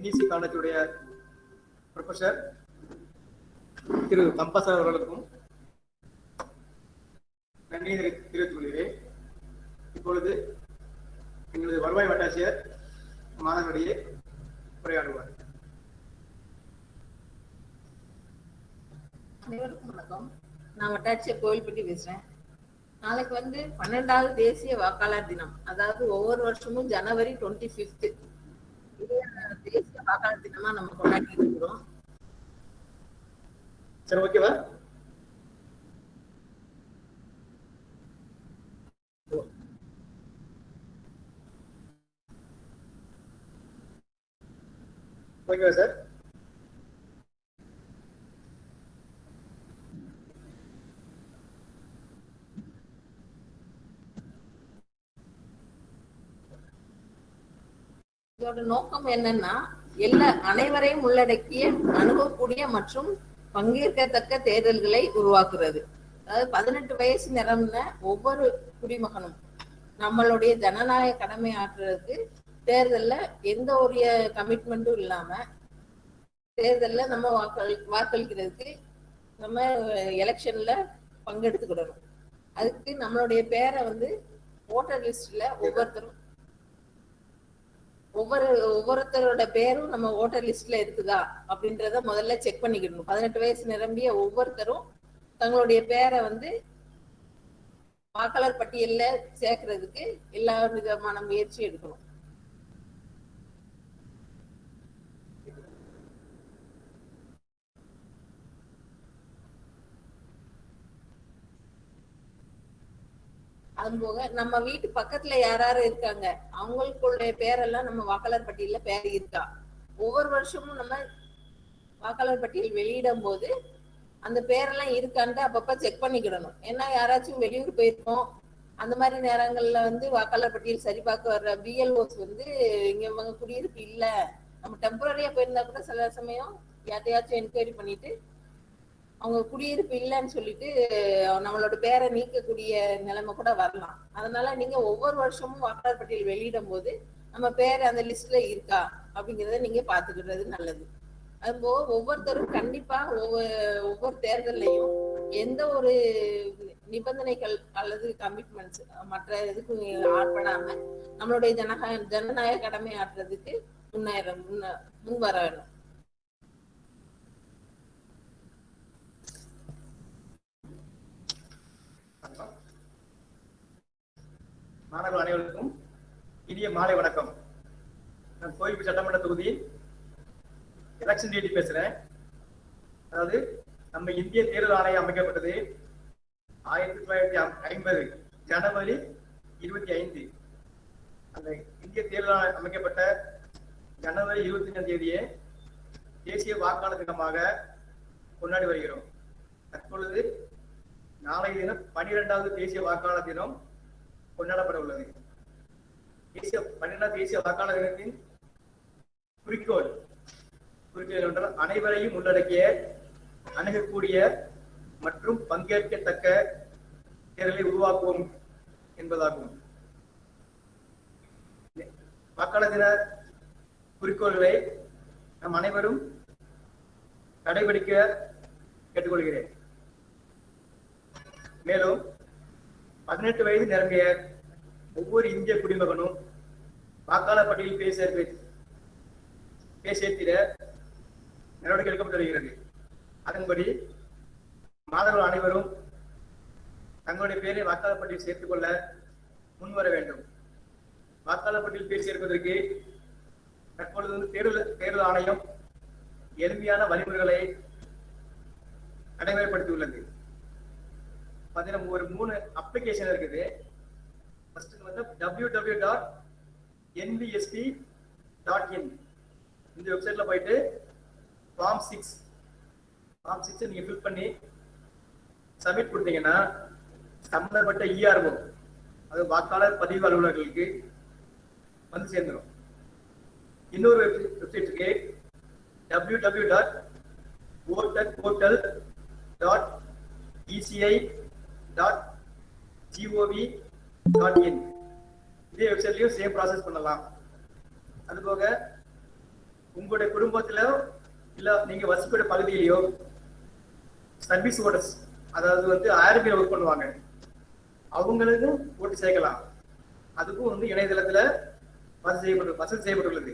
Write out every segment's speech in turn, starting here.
NEC காலேஜுடைய professor திரு கம்பசார் அவர்களுக்கும் நன்றி தெரிவித்துக் கொள்கிறேன். இப்பொழுது எங்களது வருவாய் வட்டாட்சியர் மாணவர்களிடையே உரையாடுவார். அனைவருக்கும் வணக்கம். நான் வட்டாட்சியர் கோவில்பட்டி பேசுறேன். நாளைக்கு 12வது தேசிய வாக்காளர் தினம். அதாவது ஒவ்வொரு வருஷமும் ஜனவரி 25 தேசிய வாக்காளர் தினமா நம்ம கொண்டாடி இருக்கிறோம். சரி, ஓகேவா? ஓகேவா சார்? இதோட நோக்கம் என்னன்னா, அனைவரையும் உள்ளடக்கிய, அணுகக்கூடிய மற்றும் பங்கேற்கத்தக்க தேர்தல்களை உருவாக்குறது. அதாவது 18 வயசு நிரம்பின ஒவ்வொரு குடிமகனும் நம்மளுடைய ஜனநாயக கடமை ஆற்றுறதுக்கு தேர்தல்ல எந்த ஒரு கமிட்மெண்ட்டும் இல்லாம தேர்தல்ல நம்ம வாக்களிக்கிறதுக்கு நம்ம எலெக்ஷன்ல பங்கெடுத்துக்கிடணும். அதுக்கு நம்மளுடைய பேரை ஓட்டர் லிஸ்ட்ல ஒவ்வொருத்தரோட பேரும் நம்ம ஓட்டர் லிஸ்ட்ல இருக்குதா அப்படின்றத முதல்ல செக் பண்ணிக்கிடணும். 18 வயசு நிரம்பிய ஒவ்வொருத்தரும் தங்களுடைய பேரை வாக்காளர் பட்டியல்ல சேர்க்கறதுக்கு எல்லா விதமான முயற்சி எடுக்கணும். அதுபோக நம்ம வீட்டு பக்கத்துல யாராரு இருக்காங்க, அவங்களுக்குள்ள பேரெல்லாம் நம்ம வாக்காளர் பட்டியல்ல பேர் இருக்கா. ஒவ்வொரு வருஷமும் நம்ம வாக்காளர் பட்டியல் வெளியிடும் போது அந்த பேரெல்லாம் இருக்கான்ட்டு அப்பப்ப செக் பண்ணிக்கிடணும். ஏன்னா யாராச்சும் வெளியூர் போயிருக்கோம், அந்த மாதிரி நேரங்கள்ல வாக்காளர் பட்டியல் சரி பார்க்க வர்ற BLOs இங்க இவங்க குடியிருப்பு இல்ல, நம்ம டெம்பரரியா போயிருந்தா கூட சில சமயம் யார்ட்டையாச்சும் என்கொயரி பண்ணிட்டு அவங்க குடியிருப்பு இல்லைன்னு சொல்லிட்டு நம்மளோட பேரை நீக்கக்கூடிய நிலைமை கூட வரலாம். அதனால நீங்க ஒவ்வொரு வருஷமும் வாக்காளர் பட்டியல் வெளியிடும் போது நம்ம பேர் அந்த லிஸ்ட்ல இருக்கா அப்படிங்கிறத நீங்க பாத்துக்கிறது நல்லது. அதுபோக ஒவ்வொருத்தரும் கண்டிப்பா ஒவ்வொரு தேர்தலையும் எந்த ஒரு நிபந்தனைகள் அல்லது கமிட்மெண்ட்ஸ் மற்ற இதுக்கு ஆட்படாம நம்மளுடைய ஜனநாயக கடமை ஆற்றுறதுக்கு முன் வர வேணும். மாணவர்கள் அனைவருக்கும் இனிய மாலை வணக்கம். நான் கோயில்பட்டி சட்டமன்ற தொகுதி எலெக்ஷன் டியூட்டி பேசுறேன். அதாவது நம்ம இந்திய தேர்தல் ஆணையம் அமைக்கப்பட்டது 1950 ஜனவரி 25. அந்த இந்திய தேர்தல் ஆணையம் அமைக்கப்பட்ட ஜனவரி 25ஆம் தேதியே தேசிய வாக்காளர் தினமாக கொண்டாடி வருகிறோம். தற்பொழுது நாளைய தினம் 12வது தேசிய வாக்காளர் தினம் கொண்டாடப்பட உள்ளது. 12வது தேசிய வாக்காளர் தினத்தின் குறிக்கோள் என்றால் அனைவரையும் உள்ளடக்கிய, அணுகக்கூடிய மற்றும் பங்கேற்கத்தக்க தேர்தலை உருவாக்குவோம் என்பதாகும். வாக்காளர் தின குறிக்கோள்களை நம் அனைவரும் கடைபிடிக்க கேட்டுக்கொள்கிறேன். மேலும் 18 வயது நிரம்பிய ஒவ்வொரு இந்திய குடிமகனும் வாக்காளர் பட்டியலில் பேர் சேர்த்திட நடவடிக்கை எடுக்கப்பட்டு வருகிறது. அதன்படி மாணவர்கள் அனைவரும் தங்களுடைய பேரை வாக்காளர் பட்டியலில் சேர்த்துக் கொள்ள முன்வர வேண்டும். வாக்காளர் பட்டியலில் பேர் சேர்ப்பதற்கு தற்பொழுது தேர்தல் ஆணையம் எளிமையான வழிமுறைகளை நடைமுறைப்படுத்தியுள்ளது. ஒரு 3 அப்ளிகேஷன் இருக்குது. www.nvsp.in இந்த வெப்சைட்ல போயிட்டு ஃபார்ம் 6 நீங்க ஃபில் பண்ணி சப்மிட் கொடுத்தீங்கன்னா சம்பந்தப்பட்ட ERO, அது வாக்காளர் பதிவு அலுவலர்களுக்கு சேர்ந்துடும். இன்னொரு வெப்சைட் இருக்கு, www.voterportal.eci.gov.in இதே வெப்சைட்லயும் சேம் ப்ராசஸ் பண்ணலாம். அதுபோக உங்களுடைய குடும்பத்தில இல்ல நீங்க வசிக்கிற பகுதியிலயோ சர்வீஸ் ஓட்டர்ஸ், அதாவது வந்து ஆர்மியில் ஒர்க் பண்ணுவாங்க, அவங்களுக்கு ஓட்டு சேர்க்கலாம். அதுக்கும் வந்து இணையதளத்துல வசதி செய்யப்பட்டுள்ளது.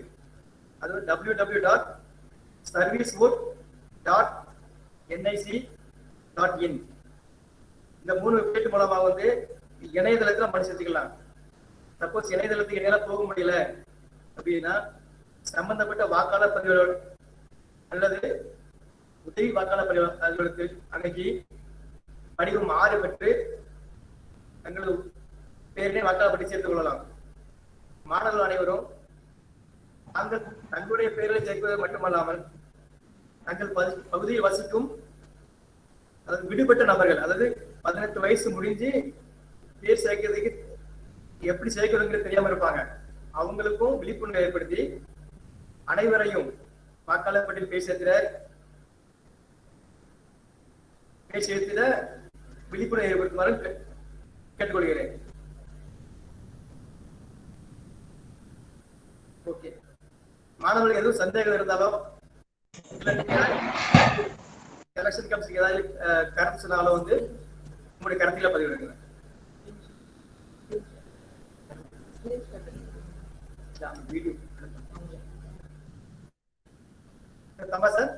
அது www.servicevote.nic.in. இந்த 3 வெப்சைட் மூலமா வந்து இணையதளத்துல மனு செஞ்சுக்கலாம். சப்போஸ் இணையதளத்துக்கு என்னால போக முடியல அப்படின்னா சம்பந்தப்பட்ட வாக்காளர் பதிவு அல்லது உதவி வாக்காளர் பதிவு அலுவலகத்தில் அணுகி படிவம் 6 பெற்று தங்களது பேரினை வாக்காளர் பற்றி சேர்த்துக் கொள்ளலாம். மாணவர்கள் அனைவரும் தங்களுடைய பெயர்களை சேர்ப்பது மட்டுமல்லாமல் தங்கள் பகுதியில் வசிக்கும் அதாவது விடுபட்ட நபர்கள், அதாவது 18 வயசு முடிஞ்சு பேர் சேர்க்கிறதுக்கு எப்படி சேர்க்கிறதுங்கிறது தெரியாம இருப்பாங்க, அவங்களுக்கும் விழிப்புணர்வு ஏற்படுத்தி அனைவரையும் வாக்காளர் பட்டியல் பேர் சேர்த்திட விழிப்புணர்வு ஏற்படுத்துமாறு கேட்டுக்கொள்கிறேன். ஓகே, மாணவர்கள் எதுவும் சந்தேகம் இருந்தாலோ எலெக்ஷன் கமிஷனுக்கு ஏதாவது கருத்து சொன்னாலும் வந்து உங்களுடைய கருத்துல பதிவிடுங்க. தம்பா சார்,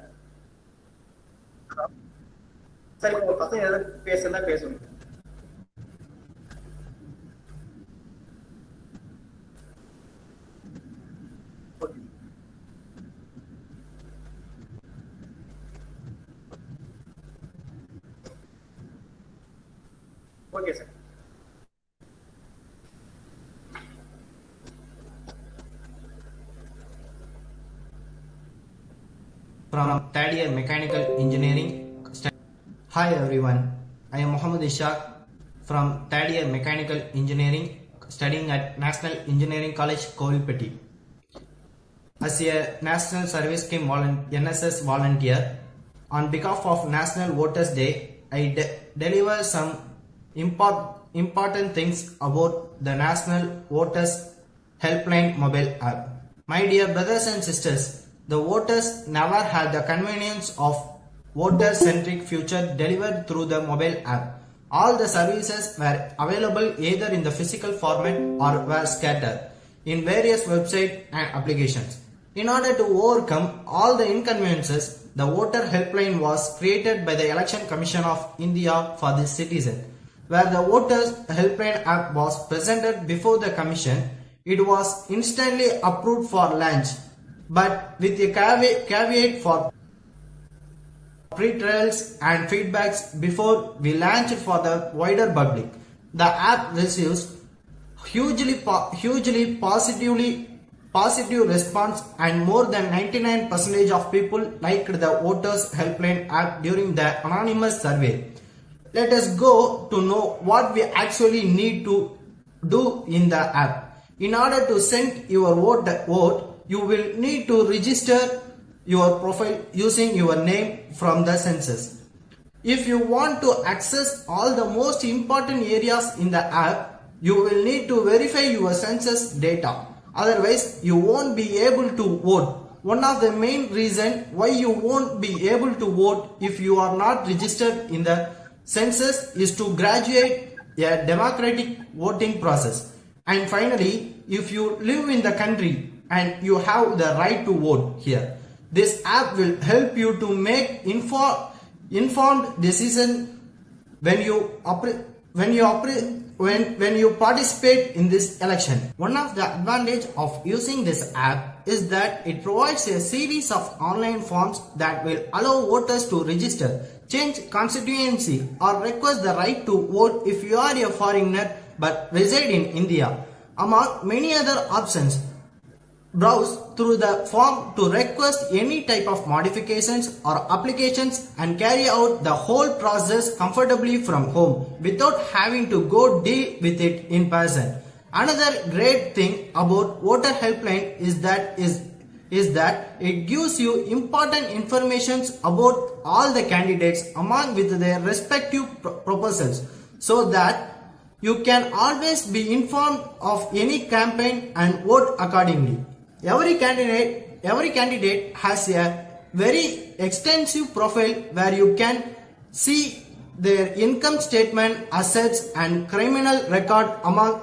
சரி, உங்க பசங்க எதாவது பேசுனா பேசணும். Okay sir. From third year mechanical engineering. Hi everyone, I am Muhammad Ishaq from third year mechanical engineering studying at National Engineering College, Kovilpatti. As a National Service Scheme NSS volunteer, on behalf of National Voter's Day, I deliver some important things about the National Voter's Helpline mobile app. My dear brothers and sisters, the voters never had the convenience of voter-centric future delivered through the mobile app. All the services were available either in the physical format or were scattered in various websites and applications. In order to overcome all the inconveniences, the voter helpline was created by the Election Commission of India for the citizen. Where the voters helpline app was presented before the commission, it was instantly approved for launch, but with a caveat for pre-trials and feedbacks before we launch it for the wider public. The app receives hugely positive response, and more than 99% of people liked the voters helpline app during the anonymous survey. Let us go to know what we actually need to do in the app. In order to send your vote, you will need to register your profile using your name from the census. If you want to access all the most important areas in the app, you will need to verify your census data. Otherwise, you won't be able to vote. One of the main reasons why you won't be able to vote if you are not registered in the census is to graduate a democratic voting process. And finally, if you live in the country and you have the right to vote here, this app will help you to make informed decision when you participate in this election. One of the advantage of using this app is that it provides a series of online forms that will allow voters to register, change constituency, or request the right to vote if you are a foreigner but reside in India. Among many other options, browse through the form to request any type of modifications or applications and carry out the whole process comfortably from home without having to go deal with it in person. Another great thing about voter helpline is that it gives you important information about all the candidates along with their respective proposals, so that you can always be informed of any campaign and vote accordingly. Every every candidate has a very extensive profile where you can see their income statement, assets and criminal record among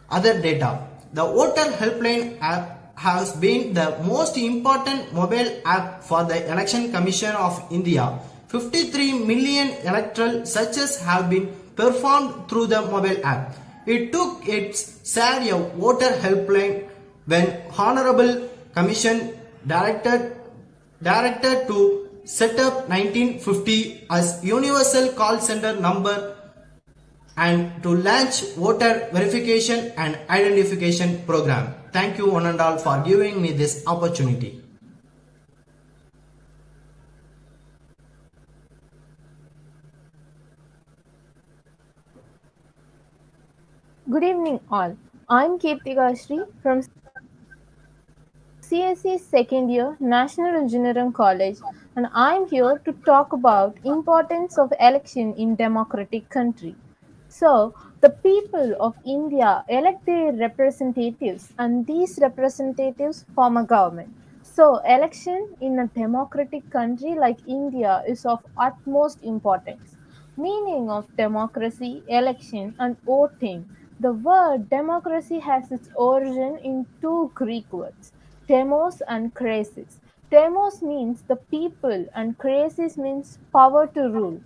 other data. The voter helpline app has been the most important mobile app for the Election Commission of India. 53 million electoral searches have been performed through the mobile app. It took its share of voter helpline when Honorable Commission directed to set up 1950 as universal call center number and to launch voter verification and identification program. Thank you one and all for giving me this opportunity. Good evening, all. I'm Kirtika Shri from CSE second year National Engineering College, and I'm here to talk about importance of election in democratic country. So, the people of India elect their representatives, and these representatives form a government. So, election in a democratic country like India is of utmost importance. Meaning of democracy, election, and voting. The word democracy has its origin in two Greek words, demos and krasis. Demos means the people, and krasis means power to rule.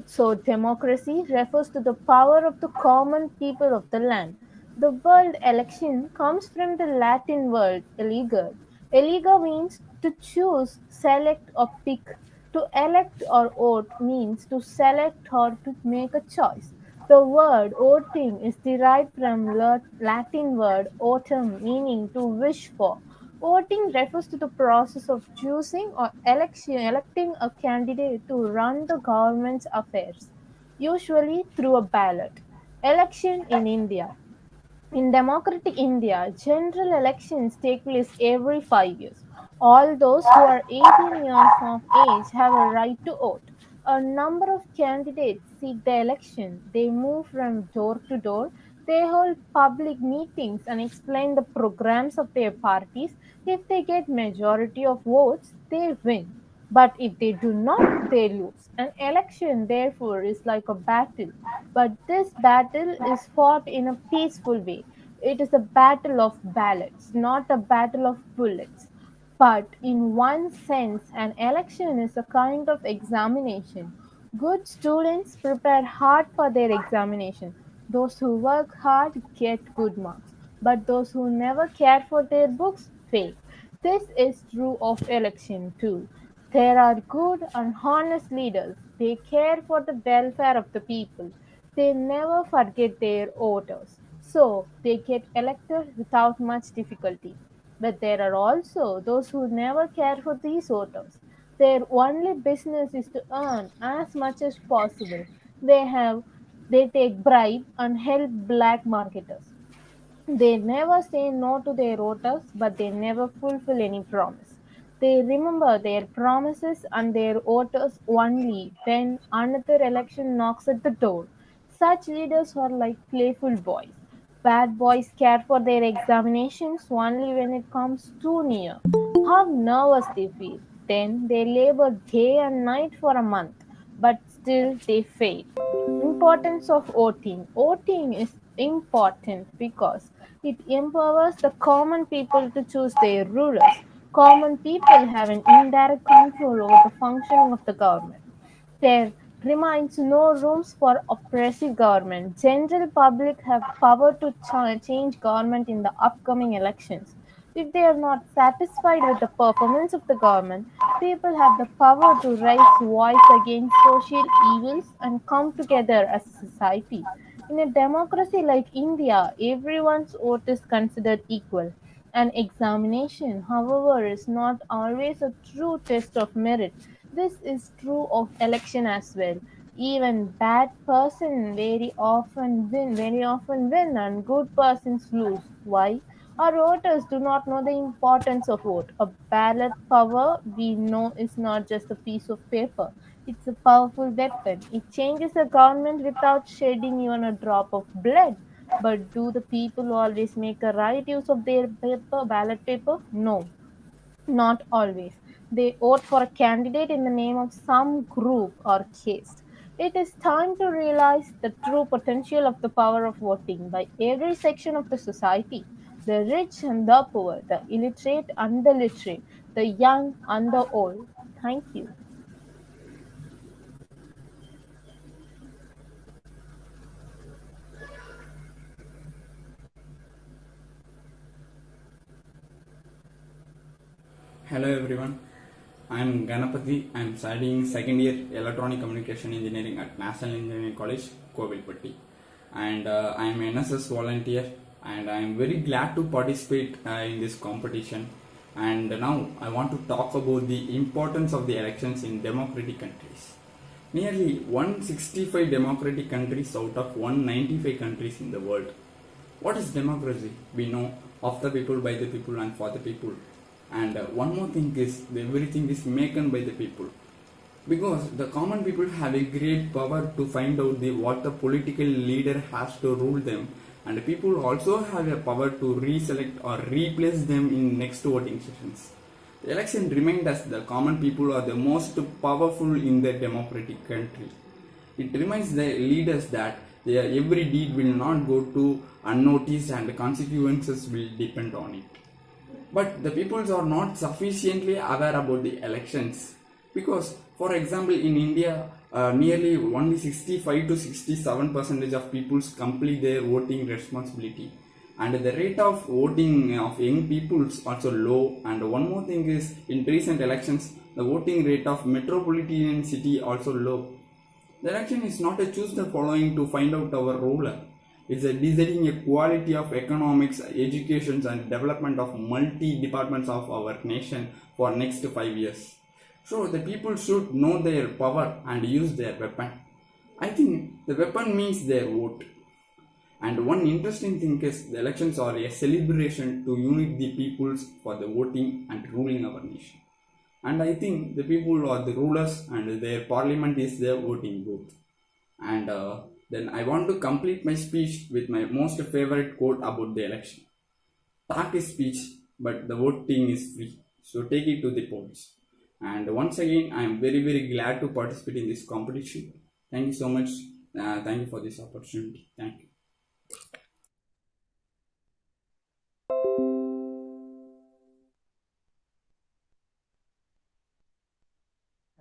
So, democracy refers to the power of the common people of the land. The word election comes from the Latin word elegere. Elegere means to choose, select, or pick. To elect or vote means to select or to make a choice. The word voting is derived from Latin word votum, meaning to wish for. Voting refers to the process of choosing or electing a candidate to run the government's affairs, usually through a ballot. Election in India. In democratic India, general elections take place every 5 years. All those who are 18 years of age have a right to vote. A number of candidates seek the election. They move from door to door. They hold public meetings and explain the programs of their parties. If they get majority of votes, they win. But if they do not, they lose. An election, therefore, is like a battle. But this battle is fought in a peaceful way. It is a battle of ballots, not a battle of bullets. But in one sense, an election is a kind of examination. Good students prepare hard for their examination. Those who work hard get good marks, but those who never care for their books fail. This is true of election too. There are good and honest leaders. They care for the welfare of the people. They never forget their voters. So they get elected without much difficulty. But there are also those who never care for these voters. Their only business is to earn as much as possible. They take bribe and help black marketers. They never say no to their voters, but they never fulfill any promise. They remember their promises and their voters only when another election knocks at the door. Such leaders are like playful boys. Bad boys care for their examinations only when it comes too near. How nervous they feel. Then they labor day and night for a month, but still they fail. Importance of voting. Voting is important because it empowers the common people to choose their rulers. Common people have an indirect control over the functioning of the government. There remains no rooms for oppressive government. General public have power to change government in the upcoming elections. If they are not satisfied with the performance of the government, people have the power to raise voice against social evils and come together as a society. In a democracy like India, everyone's vote is considered equal. An examination, however, is not always a true test of merit. This is true of election as well. Even bad person very often win and good persons lose. Why? Our voters do not know the importance of vote. A ballot power we know is not just a piece of paper. It's a powerful weapon. It changes a government without shedding even a drop of blood. But do the people always make a right use of their ballot paper? No. Not always. They vote for a candidate in the name of some group or caste. It is time to realize the true potential of the power of voting by every section of the society, the rich and the poor, the illiterate and the literate, the young and the old. Thank you. Hello everyone, I am Ganapati. I am studying second year Electronic Communication Engineering at National Engineering College, Kovilpatti. And I am an NSS volunteer and I am very glad to participate in this competition. And now I want to talk about the importance of the elections in democratic countries. Nearly 165 democratic countries out of 195 countries in the world. What is democracy? We know of the people, by the people and for the people. And one more thing is, everything is made by the people. Because the common people have a great power to find out what the political leader has to rule them. And the people also have a power to reselect or replace them in next voting sessions. The election reminds us the common people are the most powerful in the democratic country. It reminds the leaders that their every deed will not go to unnoticed and the consequences will depend on it. But the peoples are not sufficiently aware about the elections because, for example, in India, nearly only 65 to 67% of peoples complete their voting responsibility, and the rate of voting of young peoples also low. And one more thing is, in recent elections, the voting rate of metropolitan city also low. The election is not a choose the following to find out our ruler. It's a deciding a quality of economics, education and development of multi-departments of our nation for next 5 years. So the people should know their power and use their weapon. I think the weapon means their vote. And one interesting thing is the elections are a celebration to unite the peoples for the voting and ruling our nation. And I think the people are the rulers and their parliament is their voting booth. And then I want to complete my speech with my most favorite quote about the election. Talk is speech, but the voting is free. So take it to the polls. And once again, I am very, very glad to participate in this competition. Thank you so much. Thank you for this opportunity. Thank you.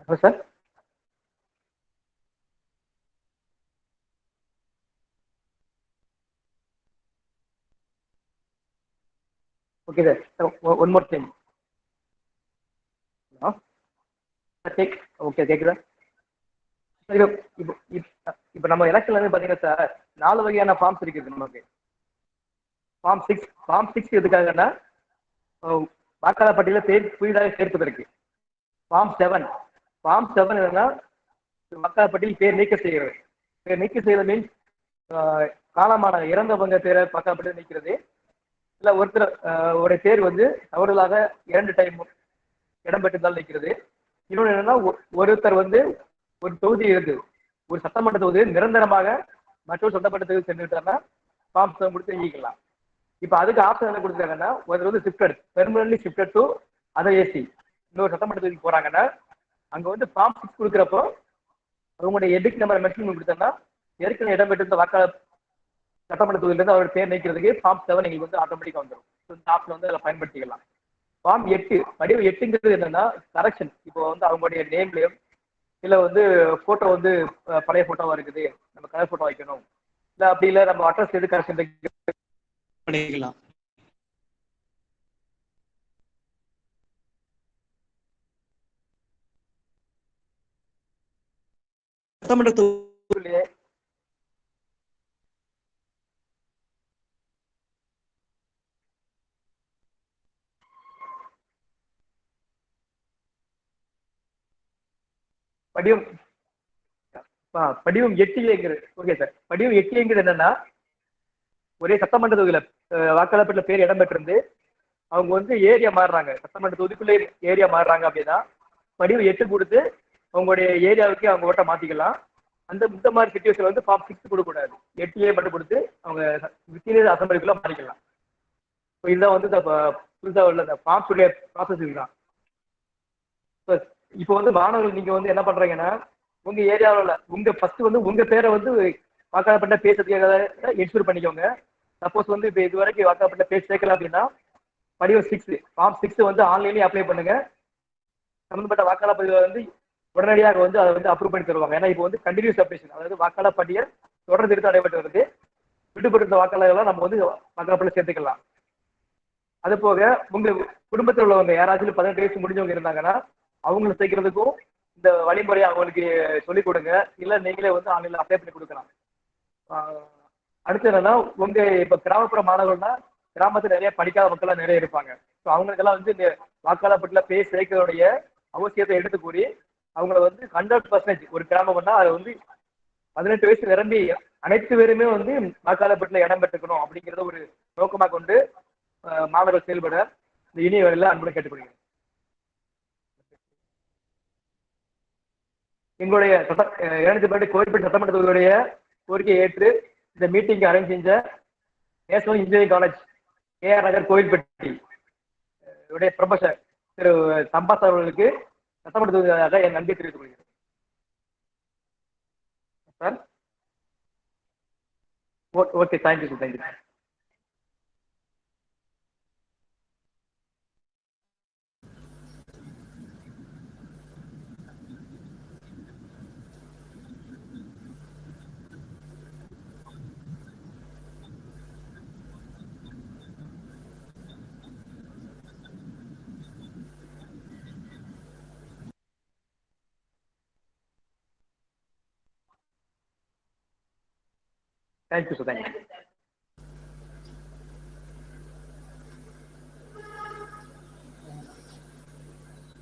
Hello, sir. Okay, sir. So, one more thing. Hello? Take. Okay, கேக்குதா? இப்போ நம்ம எலெக்ஷன்ல வந்து பாத்தீங்கன்னா sir 4 வகையான forms இருக்குது நமக்கு. Form 6 எதுக்காகன்னா வாக்காளர் பட்டியல பேர் புதிதாக சேர்ப்பதற்கு. ஃபார்ம் 7 என்னன்னா வாக்காளர் பட்டியல் பேர் நீக்கம் செய்கிறது. பேர் நீக்கம் செய்யறது மீன்ஸ் காலமான இறந்தவங்க பேரை வாக்காளர் பட்டியல் நீக்கிறது. இல்ல ஒரு பேர் வந்து தவறுதலாக 2 டைம் இடம்பெற்றிருந்தால் நீக்கிறது. இன்னொன்று என்னன்னா ஒருத்தர் வந்து ஒரு தொகுதி இருக்கு, ஒரு சட்டமன்ற தொகுதி நிரந்தரமாக மற்றொரு சட்டமன்ற தொகுதி சென்றுட்டாருன்னா ஃபார்ம் 7 கொடுத்து நீக்கலாம். இப்ப அதுக்கு ஆப்ஷன் என்ன கொடுத்தாங்கன்னா, ஒருத்தர் வந்து permanently shifted to other AC இன்னொரு சட்டமன்ற தொகுதிக்கு போறாங்கன்னா அங்க வந்து ஃபார்ம் 6 கொடுக்குறப்போ அவங்களுடைய எடிக் நம்பர் மென்ஷன் கொடுத்தோம்னா ஏற்கனவே இடம்பெற்றிருந்த வாக்காளர் சட்டமன்ற தொகுதியிலிருந்து அவரோட பேர் நீக்கிறதுக்கு ஃபார்ம் 7 எங்களுக்கு வந்து ஆட்டோமேட்டிக்கா வந்துடும். இந்த ஆப்ஷன் வந்து அதில் பயன்படுத்திக்கலாம். ஃபார்ம் 8 படிவம் 8ங்கிறது என்னன்னா கரெக்ஷன். இப்போ வந்து அவங்களுடைய நேம்லயும் இல்ல வந்து போட்டோ வந்து பழைய போட்டோவா இருக்குது, நம்ம கலர் போட்டோ வைக்கணும், இல்ல அப்படி இல்ல நம்ம அட்ரஸ் எது கரெக்ஷன் பண்ணிக்கலாம். சட்டமன்ற தொகுதியிலே படிவம் 8 ஓகே சார். படிவம் 8 என்னன்னா ஒரே சட்டமன்ற தொகுதியில வாக்காளர் பட்டியல பேர் இடம்பெற்றிருந்து அவங்க வந்து ஏரியா மாறுறாங்க, சட்டமன்ற தொகுதிக்குள்ளே ஏரியா மாறுறாங்க அப்படின்னா படிவம் 8 கொடுத்து அவங்களுடைய ஏரியாவுக்கு அவங்க ஓட்ட மாத்திக்கலாம். இந்த மாதிரி சிச்சுவேஷன் வந்து ஃபார்ம் 6 கொடுக்கக்கூடாது, 8A மட்டும் கொடுத்து அவங்க வித்தின் அசம்பிளிக்குள்ள மாறிக்கலாம். இதுதான் வந்து புதுசாக உள்ள அந்த ஃபார்ம்ஸுடைய ப்ராசஸ் இதுதான். இப்போ வந்து மாணவர்கள் நீங்க வந்து என்ன பண்றீங்கன்னா உங்க ஏரியாவில் உங்க ஃபர்ஸ்ட் வந்து உங்க பேரை வந்து வாக்காளப்பட்ட பேர் சர்டிஃபிகேட் என்ஷூர் பண்ணிக்கோங்க. சப்போஸ் வந்து இப்போ இது வரைக்கும் வாக்காளப்பட்ட பேர் சேர்க்கல அப்படின்னா படிவம் 6 ஃபார்ம் 6 வந்து ஆன்லைன்லேயே அப்ளை பண்ணுங்க. சம்பந்தப்பட்ட வாக்காளர் பதிவை வந்து உடனடியாக வந்து அதை வந்து அப்ரூவ் பண்ணி தருவாங்க. ஏன்னா இப்போ வந்து கண்டினியூஸ் அப்டேஷன், அதாவது வாக்காளர் பட்டியல் தொடர்ந்து திருத்தம் நடைபெற்று வருது. விடுபட்டிருந்த வாக்காளர்களை நம்ம வந்து வாக்காளர் பட்டியல் சேர்த்துக்கலாம். அது போக உங்க குடும்பத்தில் உள்ளவங்க யாராச்சும் 18 வயசு முடிஞ்சவங்க இருந்தாங்கன்னா அவங்களை சேர்க்கிறதுக்கும் இந்த வழிமுறையை அவங்களுக்கு சொல்லிக் கொடுங்க. இல்லை நீங்களே வந்து ஆன்லைன்ல அப்ளை பண்ணி கொடுக்கலாம். அடுத்து என்னன்னா உங்க இப்ப கிராமப்புற மாணவர்கள்னா கிராமத்துல நிறைய படிக்காத மக்கள் நிறைய இருப்பாங்க. ஸோ அவங்களுக்கெல்லாம் வந்து இந்த வாக்காளர் பட்டியல பேர் சேர்க்கிறதுடைய அவசியத்தை எடுத்து கூறி அவங்கள வந்து 100% ஒரு கிராமம்னா அதை வந்து 18 வயசு நிரம்பி அனைத்து பேருமே வந்து வாக்காளர் பட்டியல இடம் பெற்றுக்கணும் அப்படிங்கிறத ஒரு நோக்கமாக கொண்டு மாணவர்கள் செயல்பட இந்த இனிய வேலையில அன்புடன் கேட்டுக்கொள்கிறேன். எங்களுடைய 218 கோவில்பட்டி சட்டமன்ற தொகுதியுடைய கோரிக்கையை ஏற்று இந்த மீட்டிங் அரேஞ்ச் செஞ்ச நேஷனல் இன்ஜினியரிங் காலேஜ் KR நகர் கோவில்பட்டி உடைய ப்ரொஃபசர் திரு சம்பாஸ் அவர்களுக்கு சட்டமன்ற தொகுதியாக என் நன்றி தெரிவித்துக் கொள்கிறேன். Sir okay, thank you sir, thank you. Thank you, sir. Thank you.